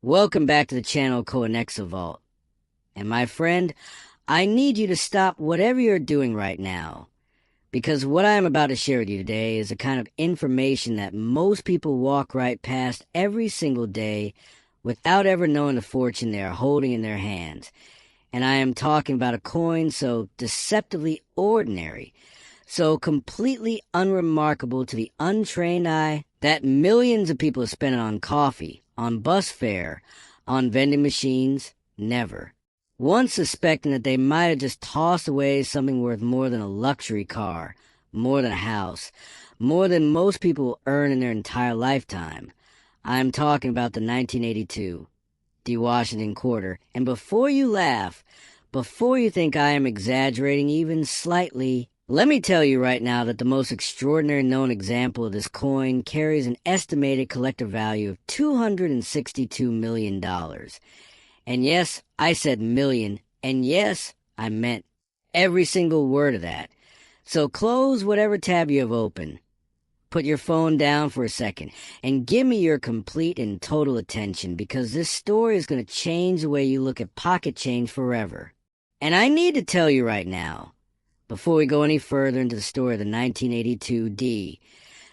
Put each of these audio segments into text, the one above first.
Welcome back to the channel Vault. And my friend, I need you to stop whatever you're doing right now, because what I am about to share with you today is a kind of information that most people walk right past every single day without ever knowing the fortune they are holding in their hands. And I am talking about a coin so deceptively ordinary, so completely unremarkable to the untrained eye, that millions of people have spent it on coffee, on bus fare, on vending machines, never. Once suspecting that they might have just tossed away something worth more than a luxury car, more than a house, more than most people will earn in their entire lifetime. I'm talking about the 1982 D. Washington quarter. And before you laugh, before you think I am exaggerating even slightly, let me tell you right now that the most extraordinary known example of this coin carries an estimated collector value of $262 million. And yes, I said million, and yes, I meant every single word of that. So close whatever tab you have open. Put your phone down for a second, and give me your complete and total attention, because this story is going to change the way you look at pocket change forever. And I need to tell you right now, before we go any further into the story of the 1982 D,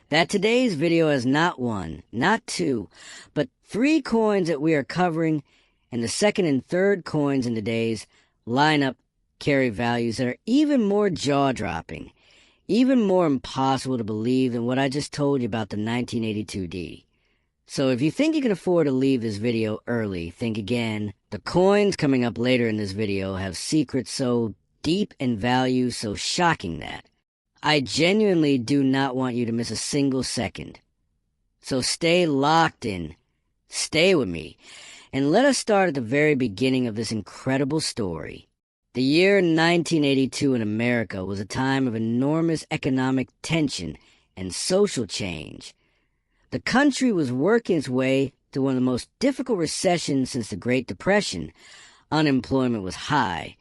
that today's video has not one, not two, but three coins that we are covering, and the second and third coins in today's lineup carry values that are even more jaw-dropping, even more impossible to believe than what I just told you about the 1982 D. So if you think you can afford to leave this video early, think again. The coins coming up later in this video have secrets so deep and value so shocking that I genuinely do not want you to miss a single second. So stay locked in, stay with me, and let us start at the very beginning of this incredible story. The year 1982 in America was a time of enormous economic tension and social change. The country was working its way through one of the most difficult recessions since the Great Depression. Unemployment was high,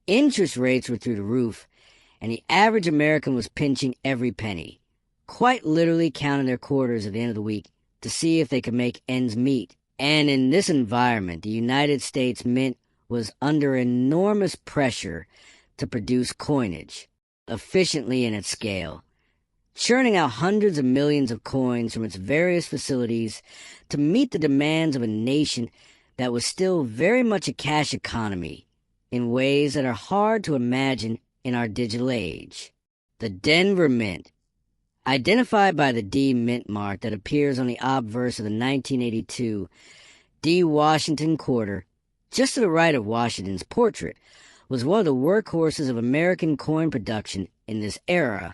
interest rates were through the roof, and the average American was pinching every penny, quite literally counting their quarters at the end of the week to see if they could make ends meet. And in this environment, the United States Mint was under enormous pressure to produce coinage efficiently and at scale, churning out hundreds of millions of coins from its various facilities to meet the demands of a nation that was still very much a cash economy in ways that are hard to imagine in our digital age. The Denver Mint, identified by the D Mint mark that appears on the obverse of the 1982 D. Washington quarter, just to the right of Washington's portrait, was one of the workhorses of American coin production in this era,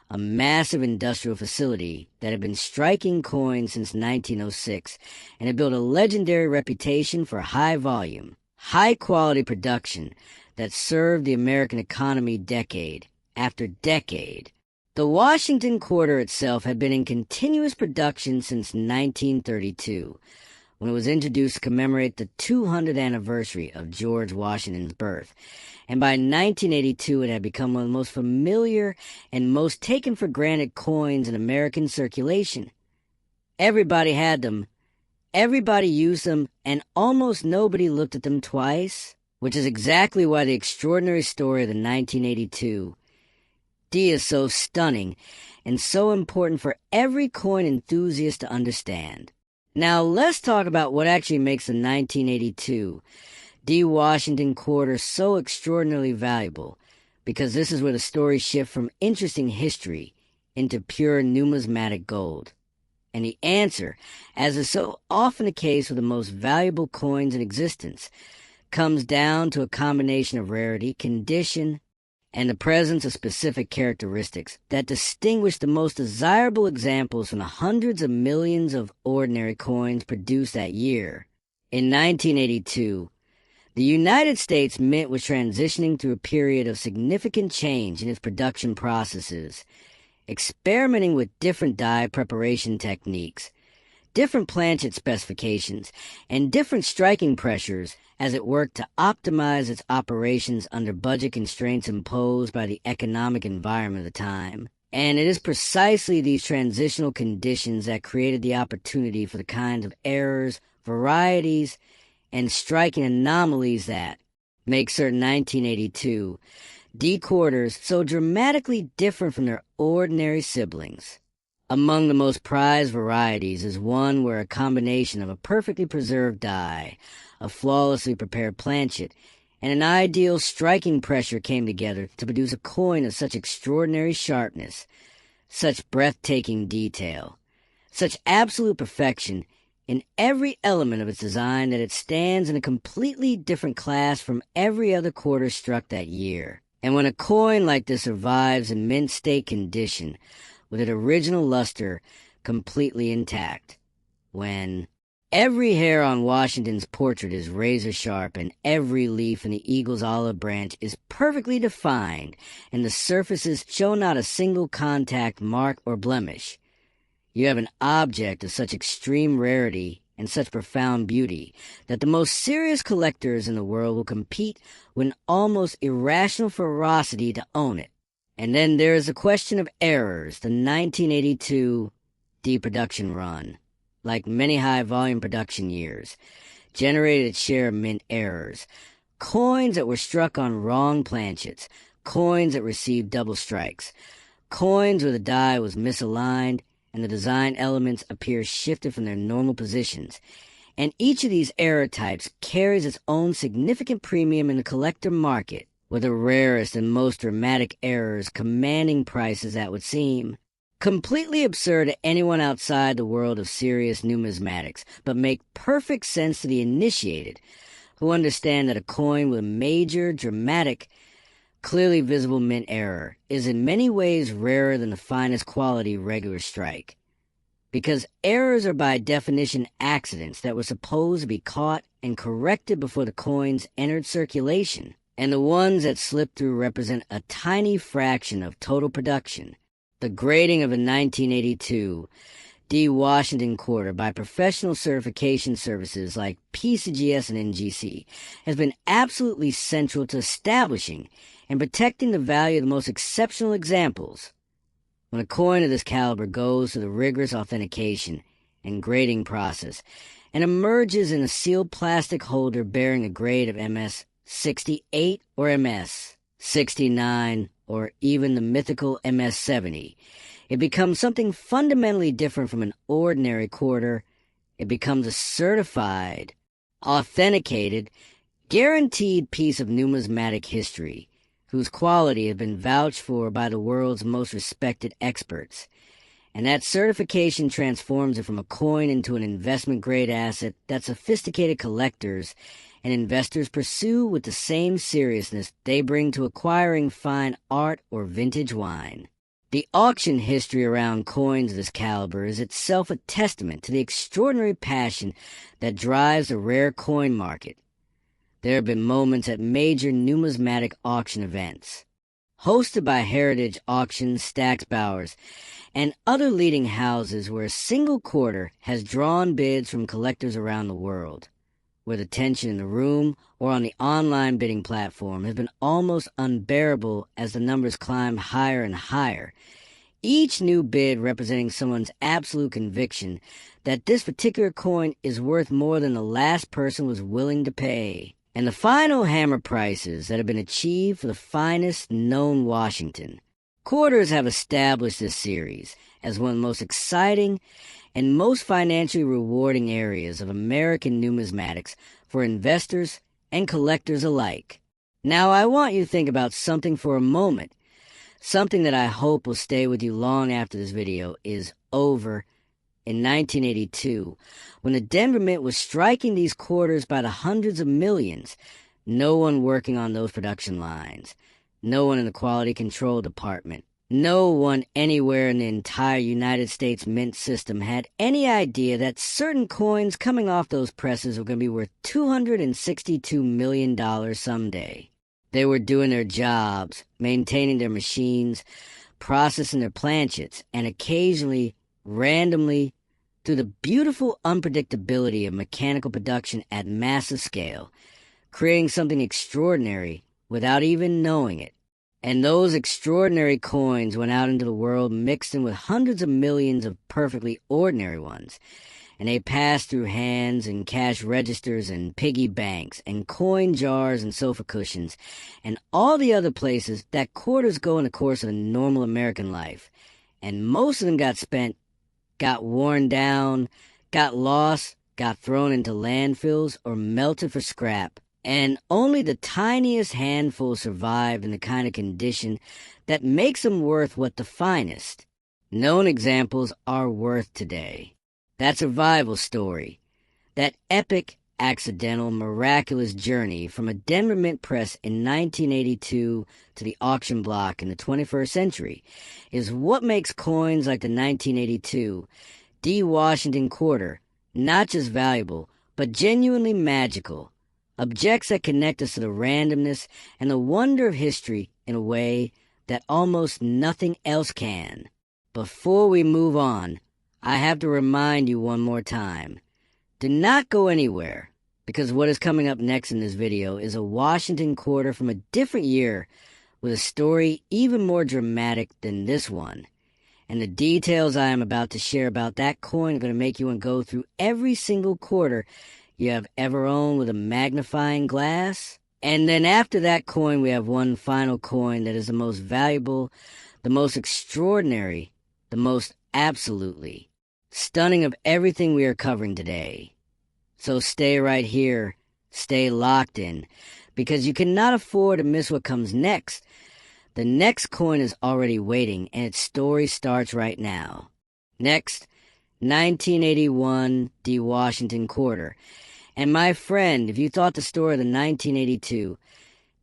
a massive industrial facility that had been striking coins since 1906 and had built a legendary reputation for high volume, high-quality production that served the American economy decade after decade. The Washington quarter itself had been in continuous production since 1932, when it was introduced to commemorate the 200th anniversary of George Washington's birth, and by 1982 it had become one of the most familiar and most taken-for-granted coins in American circulation. Everybody had them, everybody used them, and almost nobody looked at them twice, which is exactly why the extraordinary story of the 1982 D is so stunning and so important for every coin enthusiast to understand. Now let's talk about what actually makes the 1982 D. Washington quarter so extraordinarily valuable, because this is where the stories shift from interesting history into pure numismatic gold. And the answer, as is so often the case with the most valuable coins in existence, comes down to a combination of rarity, condition, and the presence of specific characteristics that distinguish the most desirable examples from the hundreds of millions of ordinary coins produced that year. In 1982, the United States Mint was transitioning through a period of significant change in its production processes, experimenting with different die preparation techniques, different planchet specifications, and different striking pressures as it worked to optimize its operations under budget constraints imposed by the economic environment of the time. And it is precisely these transitional conditions that created the opportunity for the kinds of errors, varieties, and striking anomalies that make certain 1982 D quarters so dramatically different from their ordinary siblings. Among the most prized varieties is one where a combination of a perfectly preserved die, a flawlessly prepared planchet, and an ideal striking pressure came together to produce a coin of such extraordinary sharpness, such breathtaking detail, such absolute perfection in every element of its design that it stands in a completely different class from every other quarter struck that year. And when a coin like this survives in mint state condition, with its original luster completely intact, when every hair on Washington's portrait is razor sharp and every leaf in the eagle's olive branch is perfectly defined and the surfaces show not a single contact mark or blemish, you have an object of such extreme rarity and such profound beauty that the most serious collectors in the world will compete with an almost irrational ferocity to own it. And then there is the question of errors. The 1982 D-production run, like many high-volume production years, generated its share of mint errors. Coins that were struck on wrong planchets, coins that received double strikes, coins where the die was misaligned and the design elements appear shifted from their normal positions. And each of these error types carries its own significant premium in the collector market, with the rarest and most dramatic errors commanding prices that would seem completely absurd to anyone outside the world of serious numismatics, but make perfect sense to the initiated, who understand that a coin with a major, dramatic, clearly visible mint error is in many ways rarer than the finest quality regular strike. Because errors are by definition accidents that were supposed to be caught and corrected before the coins entered circulation, and the ones that slip through represent a tiny fraction of total production. The grading of a 1982 D. Washington quarter by professional certification services like PCGS and NGC has been absolutely central to establishing and protecting the value of the most exceptional examples. When a coin of this caliber goes through the rigorous authentication and grading process and emerges in a sealed plastic holder bearing the grade of MS 68 or MS 69 or even the mythical MS 70, it becomes something fundamentally different from an ordinary quarter. It becomes a certified, authenticated, guaranteed piece of numismatic history, whose quality has been vouched for by the world's most respected experts. And that certification transforms it from a coin into an investment-grade asset that sophisticated collectors and investors pursue with the same seriousness they bring to acquiring fine art or vintage wine. The auction history around coins of this caliber is itself a testament to the extraordinary passion that drives the rare coin market. There have been moments at major numismatic auction events, hosted by Heritage Auctions, Stack's Bowers, and other leading houses where a single quarter has drawn bids from collectors around the world, where the tension in the room or on the online bidding platform has been almost unbearable as the numbers climb higher and higher, each new bid representing someone's absolute conviction that this particular coin is worth more than the last person was willing to pay. And the final hammer prices that have been achieved for the finest known Washington quarters have established this series as one of the most exciting and most financially rewarding areas of American numismatics for investors and collectors alike. Now I want you to think about something for a moment, something that I hope will stay with you long after this video is over. In 1982, when the Denver Mint was striking these quarters by the hundreds of millions, no one working on those production lines, no one in the quality control department, no one anywhere in the entire United States mint system had any idea that certain coins coming off those presses were going to be worth $262 million someday. They were doing their jobs, maintaining their machines, processing their planchets, and occasionally, randomly, through the beautiful unpredictability of mechanical production at massive scale, creating something extraordinary without even knowing it. And those extraordinary coins went out into the world mixed in with hundreds of millions of perfectly ordinary ones, and they pass through hands and cash registers and piggy banks and coin jars and sofa cushions and all the other places that quarters go in the course of a normal American life. And most of them got spent, got worn down, got lost, got thrown into landfills, or melted for scrap. And only the tiniest handful survived in the kind of condition that makes them worth what the finest known examples are worth today. That survival story, that epic, accidental, miraculous journey from a Denver mint press in 1982 to the auction block in the 21st century, is what makes coins like the 1982 D. Washington quarter not just valuable, but genuinely magical. Objects that connect us to the randomness and the wonder of history in a way that almost nothing else can. Before we move on, I have to remind you one more time. Do not go anywhere, because what is coming up next in this video is a Washington quarter from a different year with a story even more dramatic than this one. And the details I am about to share about that coin are going to make you want to go through every single quarter you have ever owned with a magnifying glass. And then after that coin, we have one final coin that is the most valuable, the most extraordinary, the most absolutely stunning of everything we are covering today. So stay right here, stay locked in, because you cannot afford to miss what comes next. The next coin is already waiting, and its story starts right now. Next, 1981 D. Washington quarter. And my friend, if you thought the story of the 1982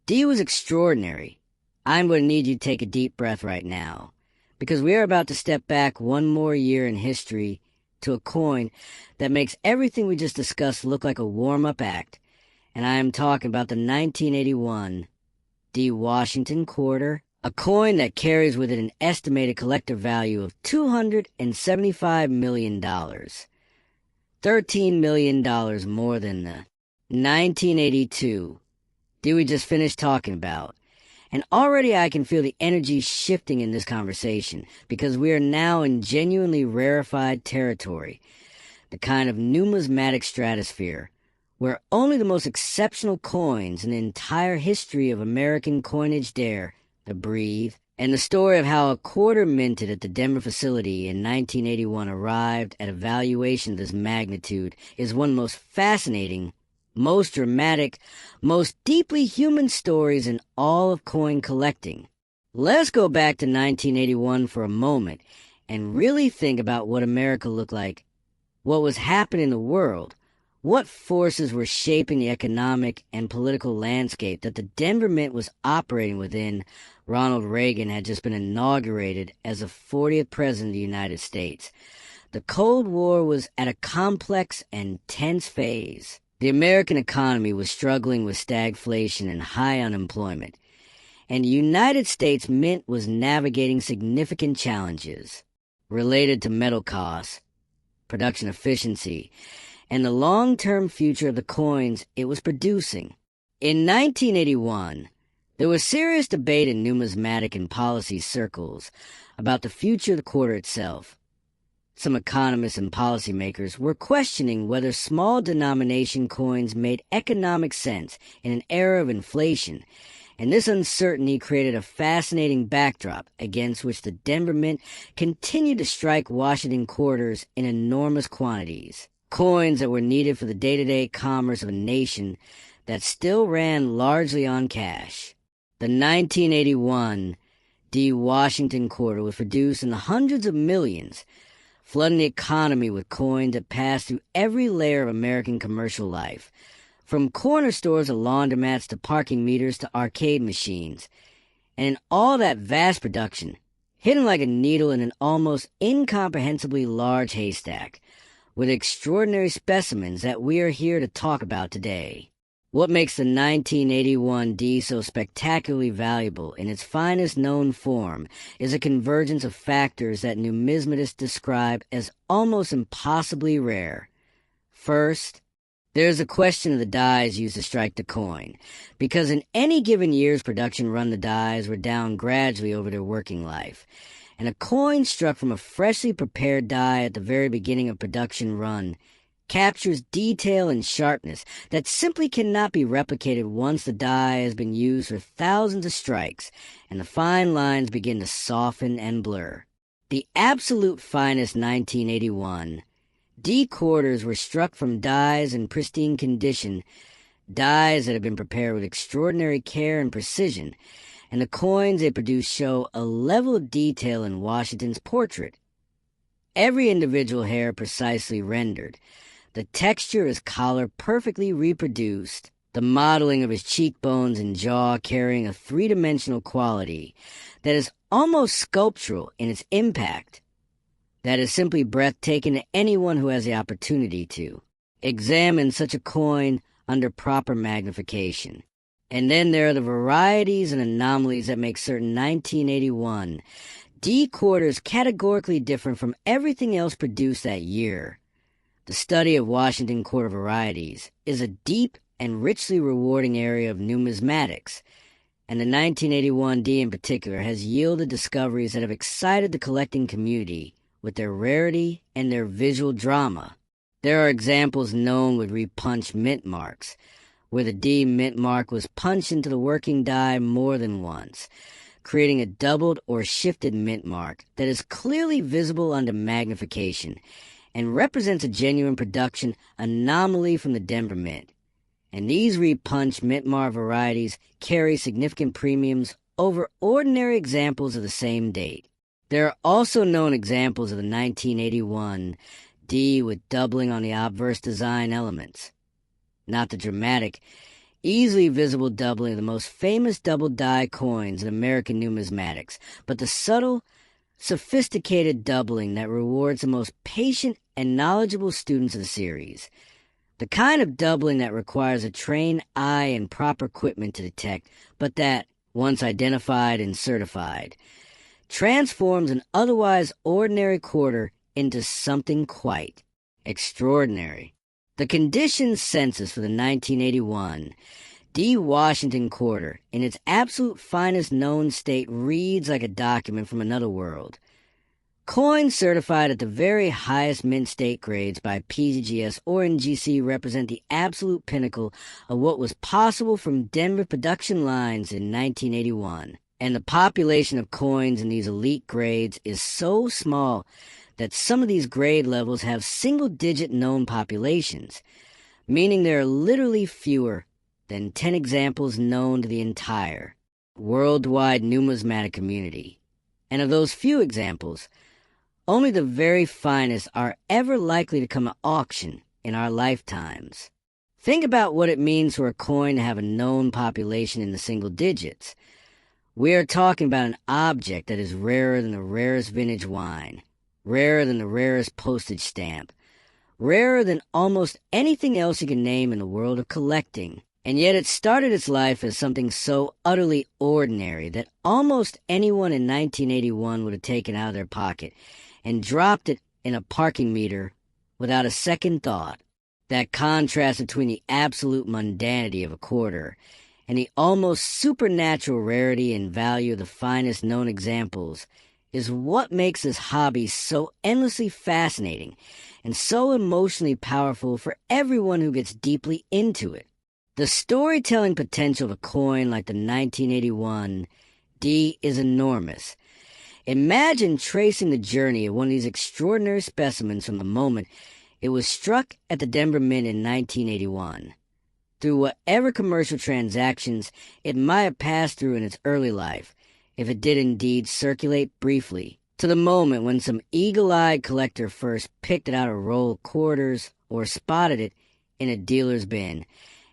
D was extraordinary, I'm going to need you to take a deep breath right now, because we are about to step back one more year in history to a coin that makes everything we just discussed look like a warm-up act, and I am talking about the 1981 D. Washington quarter, a coin that carries with it an estimated collector value of $275 million. $13 million more than the 1982 D we just finished talking about. And already I can feel the energy shifting in this conversation, because we are now in genuinely rarefied territory, the kind of numismatic stratosphere, where only the most exceptional coins in the entire history of American coinage dare to breathe. And the story of how a quarter minted at the Denver facility in 1981 arrived at a valuation of this magnitude is one of the most fascinating, most dramatic, most deeply human stories in all of coin collecting. Let's go back to 1981 for a moment and really think about what America looked like, what was happening in the world, what forces were shaping the economic and political landscape that the Denver Mint was operating within. Ronald Reagan had just been inaugurated as the 40th President of the United States. The Cold War was at a complex and tense phase. The American economy was struggling with stagflation and high unemployment, and the United States Mint was navigating significant challenges related to metal costs, production efficiency, and the long-term future of the coins it was producing. In 1981, there was serious debate in numismatic and policy circles about the future of the quarter itself. Some economists and policymakers were questioning whether small denomination coins made economic sense in an era of inflation, and this uncertainty created a fascinating backdrop against which the Denver Mint continued to strike Washington quarters in enormous quantities, coins that were needed for the day-to-day commerce of a nation that still ran largely on cash. The 1981 D. Washington quarter was produced in the hundreds of millions, flooding the economy with coins that passed through every layer of American commercial life, from corner stores to laundromats to parking meters to arcade machines. And in all that vast production, hidden like a needle in an almost incomprehensibly large haystack, were the extraordinary specimens that we are here to talk about today. What makes the 1981 D so spectacularly valuable in its finest known form is a convergence of factors that numismatists describe as almost impossibly rare. First, there is a question of the dies used to strike the coin, because in any given year's production run the dies were down gradually over their working life, and a coin struck from a freshly prepared die at the very beginning of production run captures detail and sharpness that simply cannot be replicated once the die has been used for thousands of strikes and the fine lines begin to soften and blur. The absolute finest 1981 D quarters were struck from dies in pristine condition, dies that have been prepared with extraordinary care and precision, and the coins they produce show a level of detail in Washington's portrait. Every individual hair precisely rendered, the texture of his collar perfectly reproduced, the modeling of his cheekbones and jaw carrying a three-dimensional quality that is almost sculptural in its impact, that is simply breathtaking to anyone who has the opportunity to examine such a coin under proper magnification. And then there are the varieties and anomalies that make certain 1981 D quarters categorically different from everything else produced that year. The study of Washington quarter varieties is a deep and richly rewarding area of numismatics, and the 1981 D in particular has yielded discoveries that have excited the collecting community with their rarity and their visual drama. There are examples known with repunched mint marks, where the D mint mark was punched into the working die more than once, creating a doubled or shifted mint mark that is clearly visible under magnification and represents a genuine production anomaly from the Denver Mint. And these repunched mint mark varieties carry significant premiums over ordinary examples of the same date. There are also known examples of the 1981 D with doubling on the obverse design elements. Not the dramatic, easily visible doubling of the most famous double die coins in American numismatics, but the subtle, sophisticated doubling that rewards the most patient and knowledgeable students of the series. The kind of doubling that requires a trained eye and proper equipment to detect, but that, once identified and certified, transforms an otherwise ordinary quarter into something quite extraordinary. The conditions census for the 1981 D. Washington quarter, in its absolute finest known state, reads like a document from another world. Coins certified at the very highest mint state grades by PGS or NGC represent the absolute pinnacle of what was possible from Denver production lines in 1981. And the population of coins in these elite grades is so small that some of these grade levels have single-digit known populations, meaning there are literally fewer than 10 examples known to the entire worldwide numismatic community. And of those few examples, only the very finest are ever likely to come to auction in our lifetimes. Think about what it means for a coin to have a known population in the single digits. We are talking about an object that is rarer than the rarest vintage wine, rarer than the rarest postage stamp, rarer than almost anything else you can name in the world of collecting. And yet it started its life as something so utterly ordinary that almost anyone in 1981 would have taken out of their pocket and dropped it in a parking meter without a second thought. That contrast between the absolute mundanity of a quarter and the almost supernatural rarity and value of the finest known examples is what makes this hobby so endlessly fascinating and so emotionally powerful for everyone who gets deeply into it. The storytelling potential of a coin like the 1981 D is enormous. Imagine tracing the journey of one of these extraordinary specimens from the moment it was struck at the Denver Mint in 1981, through whatever commercial transactions it might have passed through in its early life, if it did indeed circulate briefly, to the moment when some eagle-eyed collector first picked it out of a roll of quarters or spotted it in a dealer's bin,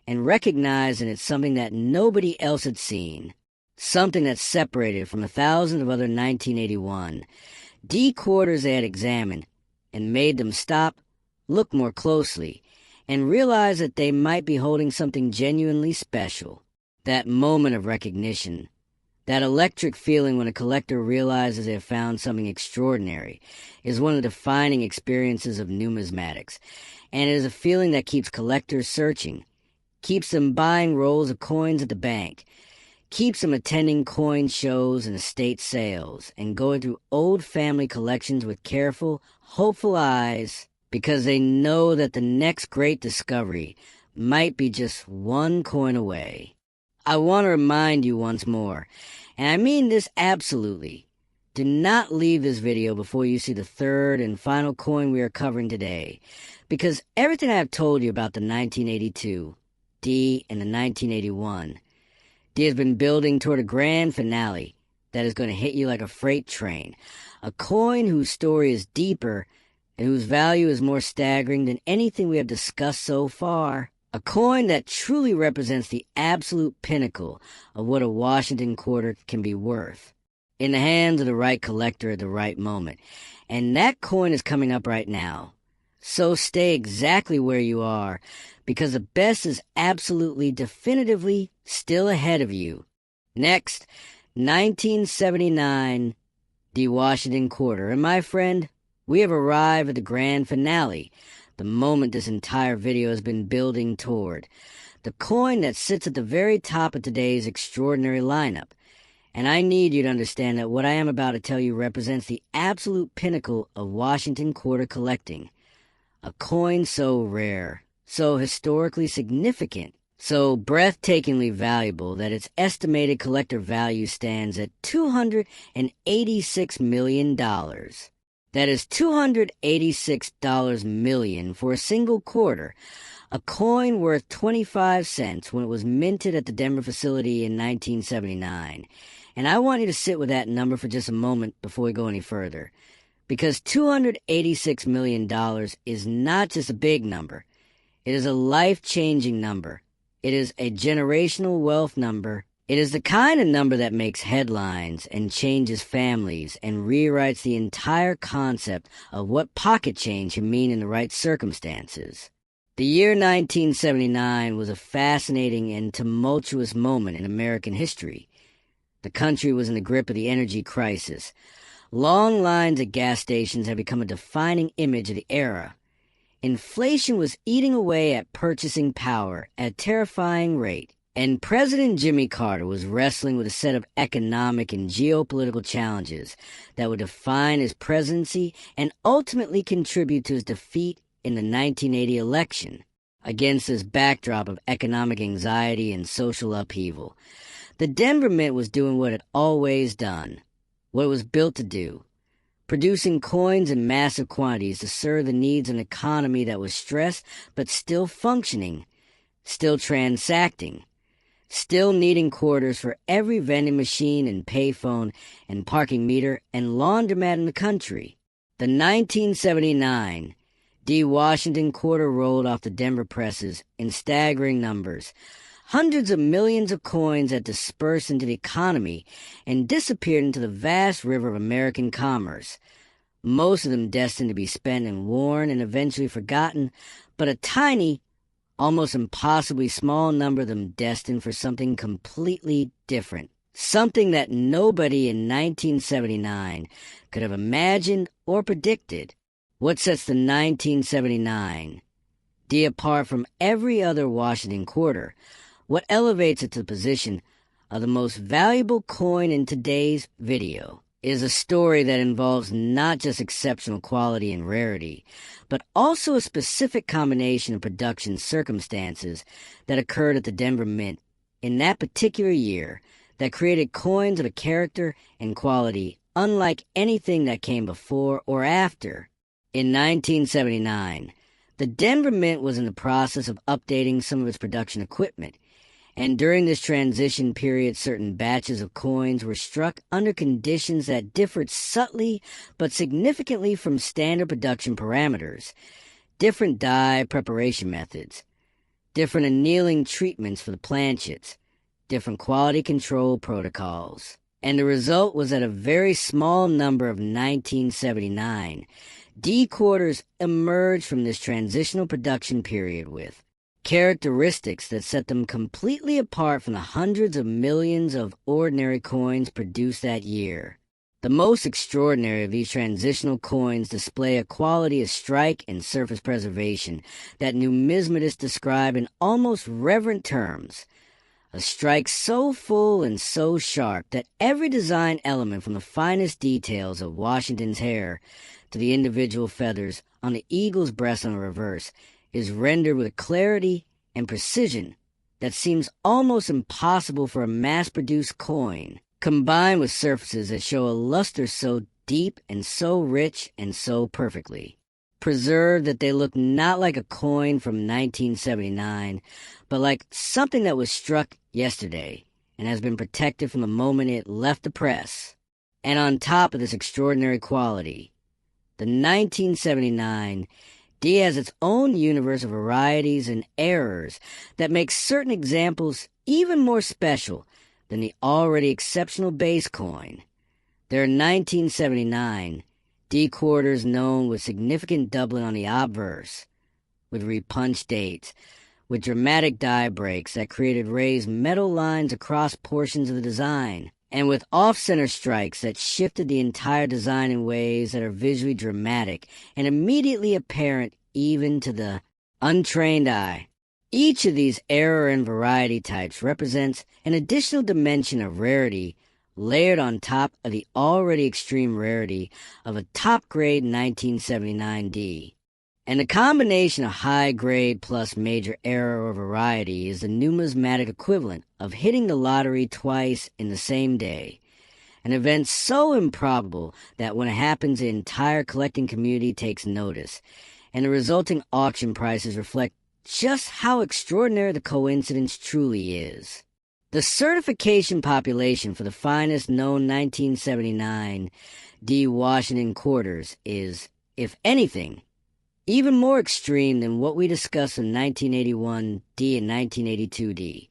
and recognized in it something that nobody else had seen, something that separated from 1,000 of other 1981 D quarters they had examined and made them stop, look more closely, and realize that they might be holding something genuinely special. That moment of recognition, that electric feeling when a collector realizes they have found something extraordinary, is one of the defining experiences of numismatics, and it is a feeling that keeps collectors searching, keeps them buying rolls of coins at the bank, keeps them attending coin shows and estate sales and going through old family collections with careful, hopeful eyes because they know that the next great discovery might be just one coin away. I want to remind you once more, and I mean this absolutely, do not leave this video before you see the third and final coin we are covering today, because everything I have told you about the 1982, D, and the 1981, D has been building toward a grand finale that is going to hit you like a freight train, a coin whose story is deeper and whose value is more staggering than anything we have discussed so far. A coin that truly represents the absolute pinnacle of what a Washington quarter can be worth, in the hands of the right collector at the right moment. And that coin is coming up right now. So stay exactly where you are, because the best is absolutely, definitively still ahead of you. Next, 1979, the Washington quarter. And my friend, we have arrived at the grand finale, the moment this entire video has been building toward. The coin that sits at the very top of today's extraordinary lineup. And I need you to understand that what I am about to tell you represents the absolute pinnacle of Washington quarter collecting. A coin so rare, so historically significant, so breathtakingly valuable that its estimated collector value stands at $286 million. That is $286 million for a single quarter, a coin worth 25 cents when it was minted at the Denver facility in 1979. And I want you to sit with that number for just a moment before we go any further, because $286 million is not just a big number. It is a life-changing number. It is a generational wealth number. It is the kind of number that makes headlines and changes families and rewrites the entire concept of what pocket change can mean in the right circumstances. The year 1979 was a fascinating and tumultuous moment in American history. The country was in the grip of the energy crisis. Long lines at gas stations had become a defining image of the era. Inflation was eating away at purchasing power at a terrifying rate. And President Jimmy Carter was wrestling with a set of economic and geopolitical challenges that would define his presidency and ultimately contribute to his defeat in the 1980 election. Against this backdrop of economic anxiety and social upheaval, the Denver Mint was doing what it always done, what it was built to do, producing coins in massive quantities to serve the needs of an economy that was stressed but still functioning, still transacting, still needing quarters for every vending machine and payphone and parking meter and laundromat in the country. The 1979 D. Washington quarter rolled off the Denver presses in staggering numbers. Hundreds of millions of coins that dispersed into the economy and disappeared into the vast river of American commerce, most of them destined to be spent and worn and eventually forgotten, but a tiny, almost impossibly small number of them destined for something completely different, something that nobody in 1979 could have imagined or predicted. What sets the 1979 D apart from every other Washington quarter? What elevates it to the position of the most valuable coin in today's video is a story that involves not just exceptional quality and rarity, but also a specific combination of production circumstances that occurred at the Denver Mint in that particular year that created coins of a character and quality unlike anything that came before or after. In 1979, the Denver Mint was in the process of updating some of its production equipment, and during this transition period, certain batches of coins were struck under conditions that differed subtly but significantly from standard production parameters, different die preparation methods, different annealing treatments for the planchets, different quality control protocols. And the result was that a very small number of 1979 D quarters emerged from this transitional production period with characteristics that set them completely apart from the hundreds of millions of ordinary coins produced that year. The most extraordinary of these transitional coins display a quality of strike and surface preservation that numismatists describe in almost reverent terms, A strike so full and so sharp that every design element, from the finest details of Washington's hair to the individual feathers on the eagle's breast on the reverse, is rendered with a clarity and precision that seems almost impossible for a mass-produced coin, combined with surfaces that show a luster so deep and so rich and so perfectly preserved that they look not like a coin from 1979, but like something that was struck yesterday and has been protected from the moment it left the press. And on top of this extraordinary quality, the 1979 D has its own universe of varieties and errors that makes certain examples even more special than the already exceptional base coin. There are 1979 D quarters known with significant doubling on the obverse, with repunched dates, with dramatic die breaks that created raised metal lines across portions of the design, and with off-center strikes that shifted the entire design in ways that are visually dramatic and immediately apparent even to the untrained eye. Each of these error and variety types represents an additional dimension of rarity layered on top of the already extreme rarity of a top-grade 1979 D. And the combination of high-grade plus major error or variety is the numismatic equivalent of hitting the lottery twice in the same day, an event so improbable that when it happens the entire collecting community takes notice, and the resulting auction prices reflect just how extraordinary the coincidence truly is. The certification population for the finest known 1979 D Washington quarters is, if anything, even more extreme than what we discussed in 1981 D and 1982 D.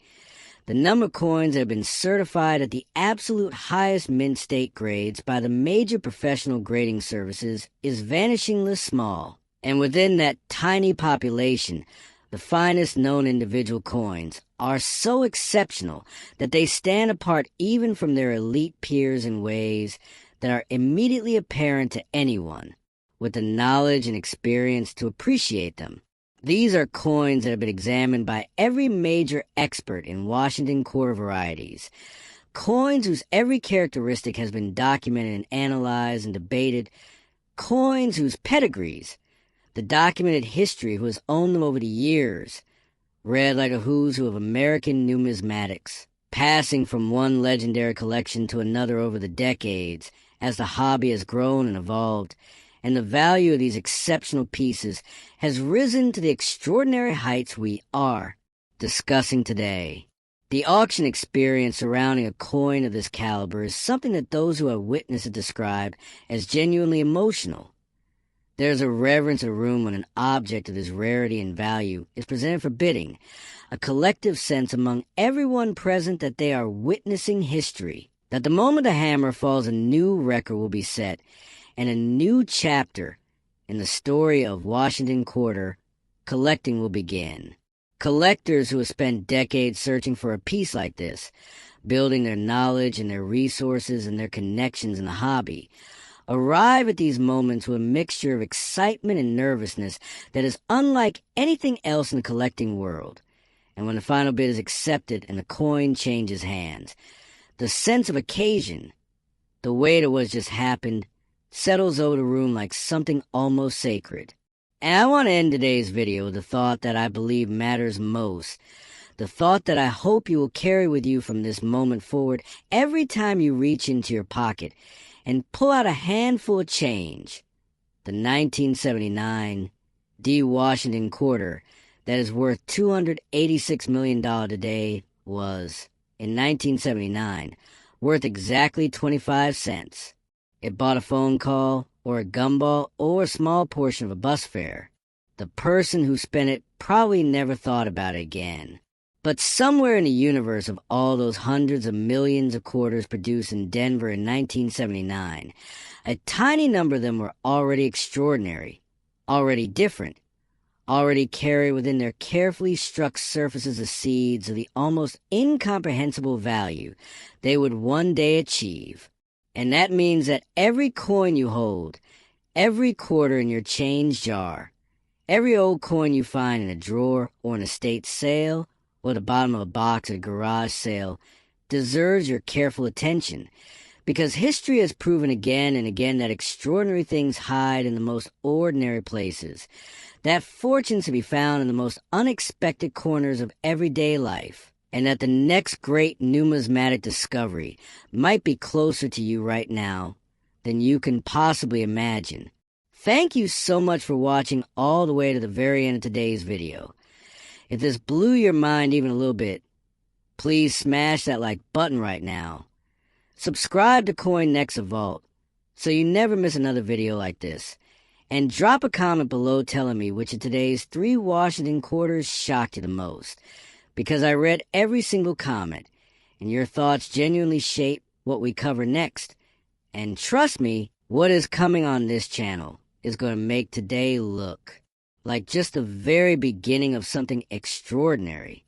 The number of coins that have been certified at the absolute highest mint state grades by the major professional grading services is vanishingly small, and within that tiny population, the finest known individual coins are so exceptional that they stand apart even from their elite peers in ways that are immediately apparent to anyone with the knowledge and experience to appreciate them. These are coins that have been examined by every major expert in Washington quarter varieties, coins whose every characteristic has been documented and analyzed and debated, coins whose pedigrees, the documented history who has owned them over the years, read like a who's who of American numismatics, passing from one legendary collection to another over the decades as the hobby has grown and evolved, and the value of these exceptional pieces has risen to the extraordinary heights we are discussing today. The auction experience surrounding a coin of this caliber is something that those who have witnessed it describe as genuinely emotional. There is a reverence in the room when an object of this rarity and value is presented for bidding, a collective sense among everyone present that they are witnessing history, that the moment the hammer falls a new record will be set, and a new chapter in the story of Washington Quarter collecting will begin. Collectors who have spent decades searching for a piece like this, building their knowledge and their resources and their connections in the hobby, arrive at these moments with a mixture of excitement and nervousness that is unlike anything else in the collecting world. And when the final bid is accepted and the coin changes hands, the sense of occasion, the weight of what just happened, settles over the room like something almost sacred. And I want to end today's video with the thought that I believe matters most, the thought that I hope you will carry with you from this moment forward every time you reach into your pocket and pull out a handful of change. The 1979 D. Washington quarter that is worth $286 million today was, in 1979, worth exactly 25 cents. It bought a phone call, or a gumball, or a small portion of a bus fare. The person who spent it probably never thought about it again. But somewhere in the universe of all those hundreds of millions of quarters produced in Denver in 1979, a tiny number of them were already extraordinary, already different, already carry within their carefully struck surfaces the seeds of the almost incomprehensible value they would one day achieve. And that means that every coin you hold, every quarter in your change jar, every old coin you find in a drawer or in a state sale or the bottom of a box at a garage sale deserves your careful attention, because history has proven again and again that extraordinary things hide in the most ordinary places, that fortunes to be found in the most unexpected corners of everyday life, and that the next great numismatic discovery might be closer to you right now than you can possibly imagine. Thank you so much for watching all the way to the very end of today's video. If this blew your mind even a little bit, please smash that like button right now. Subscribe to Coin Nexa Vault so you never miss another video like this. And drop a comment below telling me which of today's 3 Washington quarters shocked you the most, because I read every single comment, and your thoughts genuinely shape what we cover next. And trust me, what is coming on this channel is going to make today look like just the very beginning of something extraordinary.